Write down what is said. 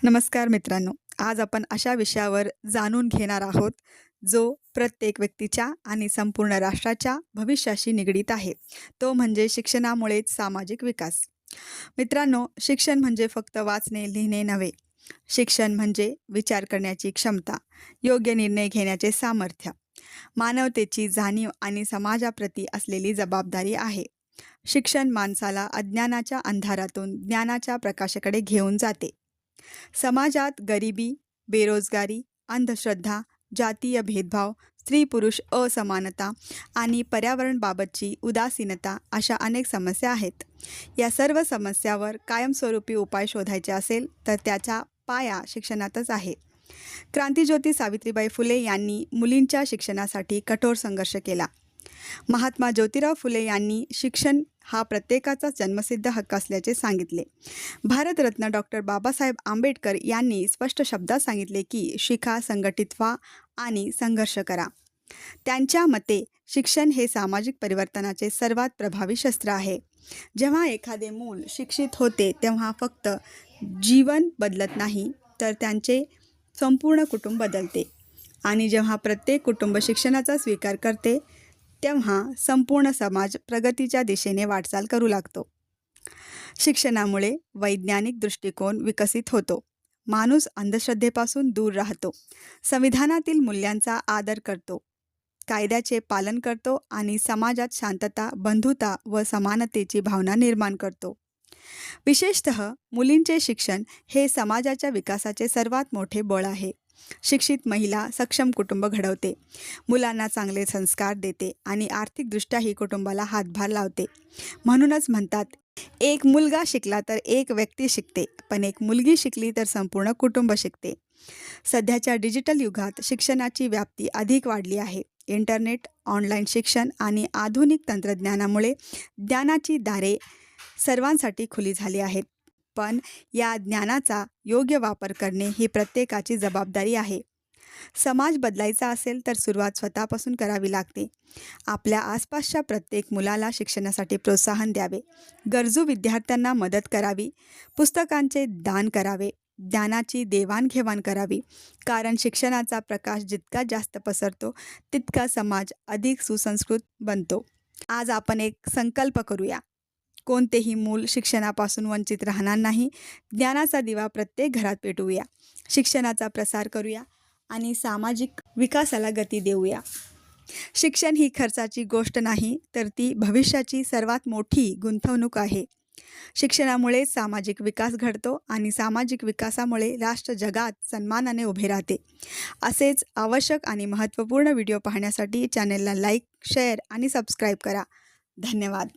नमस्कार मित्रांनो. आज आपण अशा विषयावर जाणून घेणार आहोत, जो प्रत्येक व्यक्तीच्या आणि संपूर्ण राष्ट्राच्या भविष्याशी निगडीत आहे. तो म्हणजे शिक्षणामुळेच सामाजिक विकास. मित्रांनो, शिक्षण म्हणजे फक्त वाचणे, लिहिणे नव्हे. शिक्षण म्हणजे विचार करण्याची क्षमता, योग्य निर्णय घेण्याचे सामर्थ्य, मानवतेची जाणीव आणि समाजाप्रती असलेली जबाबदारी आहे. शिक्षण माणसाला अज्ञानाच्या अंधारातून ज्ञानाच्या प्रकाशाकडे घेऊन जाते. समाजात गरिबी, बेरोजगारी, अंधश्रद्धा, जातीय भेदभाव, स्त्री-पुरुष असमानता आणि पर्यावरणबाबतची उदासीनता अशा अनेक समस्या आहेत. या सर्व समस्यावर कायमस्वरूपी उपाय शोधायचे असेल तर त्याचा पाया शिक्षणातच आहे. क्रांतिज्योती सावित्रीबाई फुले यांनी मुलींच्या शिक्षणासाठी कठोर संघर्ष केला. महात्मा ज्योतिराव फुले यांनी शिक्षण हा प्रत्येकाचा जन्मसिद्ध हक्क असल्याचे सांगितले. भारतरत्न डॉक्टर बाबासाहेब आंबेडकर यांनी स्पष्ट शब्दात सांगितले की शिका, संघटित व्हा आणि संघर्ष करा. त्यांच्या मते शिक्षण हे सामाजिक परिवर्तनाचे सर्वात प्रभावी शस्त्र आहे. जेव्हा एखादे मूल शिक्षित होते तेव्हा फक्त जीवन बदलत नाही तर त्यांचे संपूर्ण कुटुंब बदलते. आणि जेव्हा प्रत्येक कुटुंब शिक्षणाचा स्वीकार करते तेव्हा संपूर्ण समाज प्रगतीच्या दिशेने वाटचाल करू लागतो. शिक्षणामुळे वैज्ञानिक दृष्टिकोन विकसित होतो. माणूस अंधश्रद्धेपासून दूर राहतो. संविधानातील मूल्यांचा आदर करतो. कायद्याचे पालन करतो आणि समाजात शांतता, बंधुता व समानतेची भावना निर्माण करतो. विशेषतः मुलींचे शिक्षण हे समाजाच्या विकासाचे सर्वात मोठे बळ आहे. शिक्षित महिला सक्षम कुटुंब घडवते, मुलांना चांगले संस्कार देते आणि आर्थिकदृष्ट्याही कुटुंबाला हातभार लावते. म्हणूनच म्हणतात, एक मुलगा शिकला तर एक व्यक्ती शिकते, पण एक मुलगी शिकली तर संपूर्ण कुटुंब शिकते. सध्याच्या डिजिटल युगात शिक्षणाची व्याप्ती अधिक वाढली आहे. इंटरनेट, ऑनलाईन शिक्षण आणि आधुनिक तंत्रज्ञानामुळे ज्ञानाची दारे सर्वांसाठी खुली झाली आहेत. पण या ज्ञानाचा योग्य वापर करणे ही प्रत्येकाची जबाबदारी आहे. समाज बदलायचा असेल तर सुरुवात स्वतःपासून करावी लागते. आपल्या आसपासच्या प्रत्येक मुलाला शिक्षणासाठी प्रोत्साहन द्यावे, गरजू विद्यार्थ्यांना मदत करावी, पुस्तकांचे दान करावे, ज्ञानाची देवाणघेवाण करावी. कारण शिक्षणाचा प्रकाश जितका जास्त पसरतो तितका समाज अधिक सुसंस्कृत बनतो. आज आपण एक संकल्प करूया. कोणतेही मूल शिक्षणापासून वंचित राहणार नाही. ज्ञानाचा दिवा प्रत्येक घरात पेटवूया, शिक्षणाचा प्रसार करूया आणि सामाजिक विकासाला गती देऊया. शिक्षण ही खर्चाची गोष्ट नाही, तर ती भविष्याची सर्वात मोठी गुंतवणूक आहे. शिक्षणामुळे सामाजिक विकास घडतो आणि सामाजिक विकासामुळे राष्ट्र जगात सन्मानाने उभे राहते. असेच आवश्यक आणि महत्त्वपूर्ण व्हिडिओ पाहण्यासाठी चॅनेलला लाईक, शेअर आणि सबस्क्राईब करा. धन्यवाद.